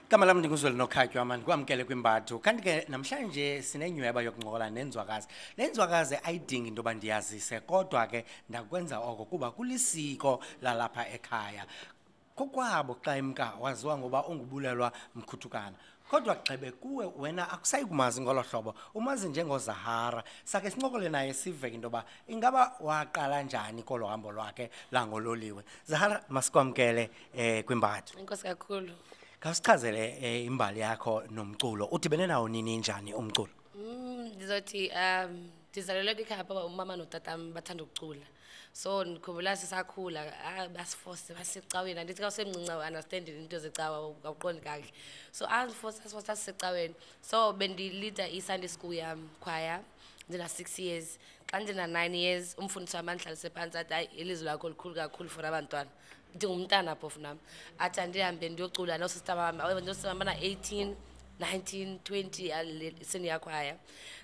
Igama lami ndinguzweli Nokhatywa mani kwamkele kwimbatho kanti ke namhlanje sinenyweba yokuncokola nenzwakazi. Le nzwakazi ayidingi into yoba ndiyazise kodwa ke ndakwenza oko kuba kulisiko lalapha ekhaya. Kokwabo xa imka waziwa ngoba ungubulelwa Mkhuthukana. Kodwa Gxebe kuwe wena akusayi kumazi ngolo hlobo umazi njengoZahara. Sake sincokole naye sive into yoba ingaba waqala njani kolo hambo lwakhe langololiwe. Zahara masikwamkele kwimbatho. Inkosi kakhulu. Khawusichazele imbali yakho nomculo. Udibene nawo nini njani umculo? Ndizothi ndizalelwe kwikhaya apha umama notata bathanda ukucula. So ndikhumbula sisakhula basiforce basicaweni andithi ka usemncinci understand into zecawa awuqondi kahle. So asiforce sisecaweni. So bendilida i-Sunday school yam choir ndina 6 years. Xa ndina 9 years umfundisi wami andihlalise phantsi athi hayi ilizwi lakho likhulu kakhulu for abantwana. Ndingumntana phofu nami athi andihambe ndiyocula nosista wami nosista 18 19 20 senior choir.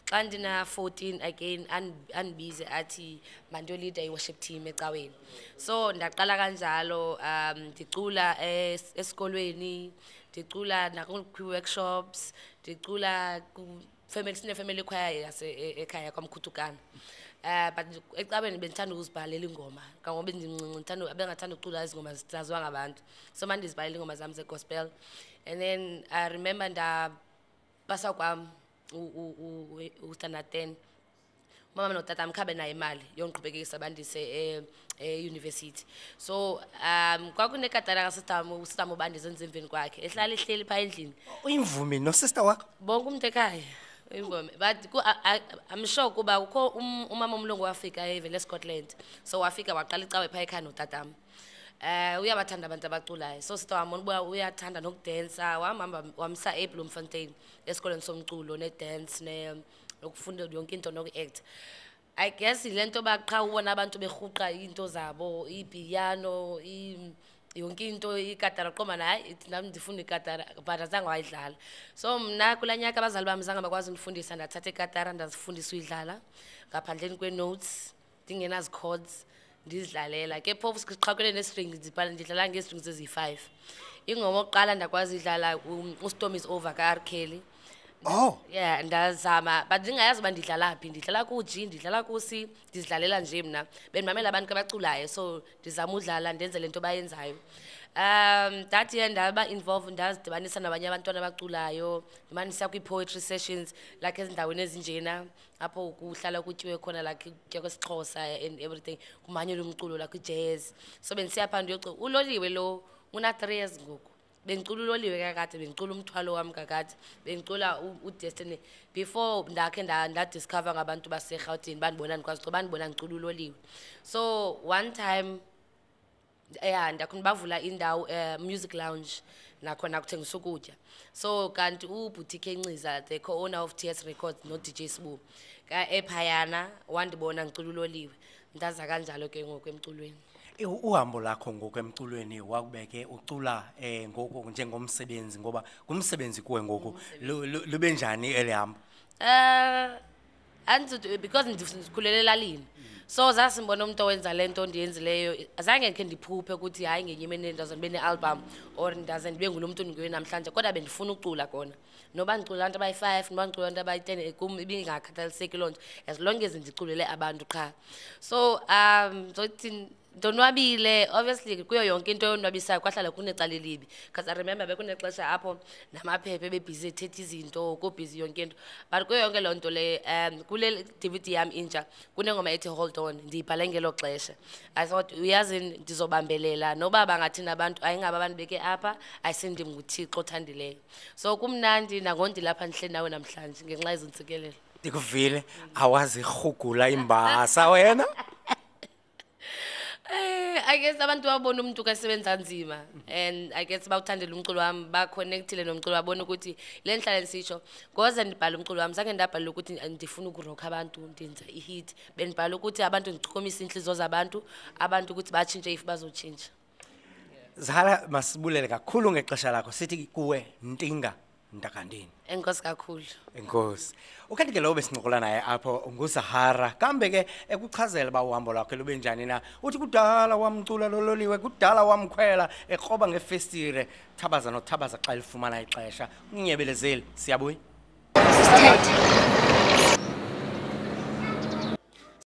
Xa ndina 14 again andibize athi mandiyolida i-worship team ecaweni. So ndaqala kanjalo ndicula esikolweni ndicula nakwi-workshops ndicula family choir ekhaya kwaMkhuthukana. But ecaweni bendithanda ukuzibhalela ingoma kangoba ndimncinci bengathanda ukucula izingoma zaziwa ngabantu. So manje ndizibhalela ingoma zami ze-gospel. And then I remember ndapasa kwam u-standard 10 umama notata amkhabe nayo imali yongiqhubekisa bandise university. So kwakunekatara usistam ubandise enze emveni kwakhe ehlala ehleli phaa endlini. Uyimvumi nosista wakho? Bonke umuntu ekhaya ingoma. But I'm sure kuba ukho umama omlungu wafika evele eScotland. So wafika waqala icawe phaa ekhaya notatam. Uyabathanda abantu abaculayo. So sita wami ubuya uyathanda nokudansa wamsa eBloemfontein esikoleni somculo ne-dance nokufunda yonke into noku-act. I guess ilento baqha ubona abantu berhuqa into zabo ipiano yonke into ikatara qoma na nami ndifunda ikatara but azange wayidlala. So mna kulanyaka abazali bami zange bakwazi undifundisa ndathatha ikatara ndazifundisa uyidlala ngaphandleni kwe-notes ndingenazi chords ndizidlalela ke phofu siqhaqele ne-strings ndidlala nge-strings ezi-5. Ingoma oqala ndakwazi idlala uStorm is Over ka-R Kelly. Oh Yeah, ndazama but ndingayazi uba ndidlala phi ndidlala ku-G ndidlala ku-C ndizidlalela nje mna bendimamela abantu abaculayo so ndizama udlala ndenze le nto bayenzayo. That year ndaba involved ndazidibanisa nabanye abantwana abaculayo ndimane siya kwi-poetry sessions like ezindaweni ezinjena apho kuhlala kutyiwe khona like kutya kwesiXhosa and everything kumanyelwe umculo like i-jazz. So bendisiya phaa ndiyocula uloliwe lo una 3 years ngoku. Bengicula uloliwe kakade bengicula umthwalo wami kakade bengicula uDestiny before ndakhe ndadiscover ngabantu baseGauteng bandibona ndikwazi xa bandibona ngicula uloliwe. So one time ndakhona bavula indawo music lounge nakhona kuthengisa ukutya. So kanti uBoutique Enciza the co-owner of TS Records no DJ Sbu ka ephayana wandibona ngicula uloliwe ndaza kanjalo ke ngoku emculweni. Uhambo lakho ngoku emculweni wakubeke ucula ngoku njengomsebenzi ngoba kumsebenzi kuwe ngoku lube njani elihambo? Because ndikhulele elalini. So zasimbona umuntu owenza lento ndiyenzileyo azange ngeke ndiphuphe ukuthi hayi ngenye imini ndaze ndibe ne-album or ndaze ndibe ngulo muntu ndinguye namhlanje kodwa bendifuna ukucula kona. Noba ndicula abantu abayi-5 noba ndicula abantu abayi-10 kum ibingakhathaliseki loo nto as long as ndiculele abantu qha. So zothi ndonwabile obviously kuyo yonke into yonwabisayo kwahlala kunecala elibi because I remember bekunexesha apho namaphepha bebhizi ethetha izinto kubhizi yonke into but kuyo yonke loo nto le kule DVD yam intsha kunengoma ethi Hold On ndiyibhale ngelo xesha. I thought uyazi ndizobambelela noba bangathina abantu ayingaba abantu beke apha ayisindimnguThixo othandileyo. So kumnandi nangondilapha ndihle nawe namhlanje ngenxa yezintsikelelo. Ndikuvile awazi rhugula imbasa wena? I guess abantu babona umuntu kasebenza nzima and I guess bawuthandela umculo wami baconnectile nomculo wabona ukuthi le nhlala nisisho ngoze ndibhala umculo wami zange ndabhala ukuthi ndifuna ukurokha abantu ndenza i-hit bendibhala ukuthi abantu ngichukumisa inhliziyo zabantu abantu ukuthi batshintshe if bazotshintsha. Zahara masibulele kakhulu ngexesha lakho sithi kuwe Ntinga Ntakandini. Enkosi kakhulu. Enkosi. Ukanti ke lo besincokola naye apho nguSahara. Kambe ke ekuchazela ba uhambo lwakhe lube njani na. Uthi kudala wamcula lololiwe, kudala wamkhwela ekroba ngefestire, thabaza nothabaza xa lifumana ixesha. Unyeebelezeli, siyabuya. Sithethe.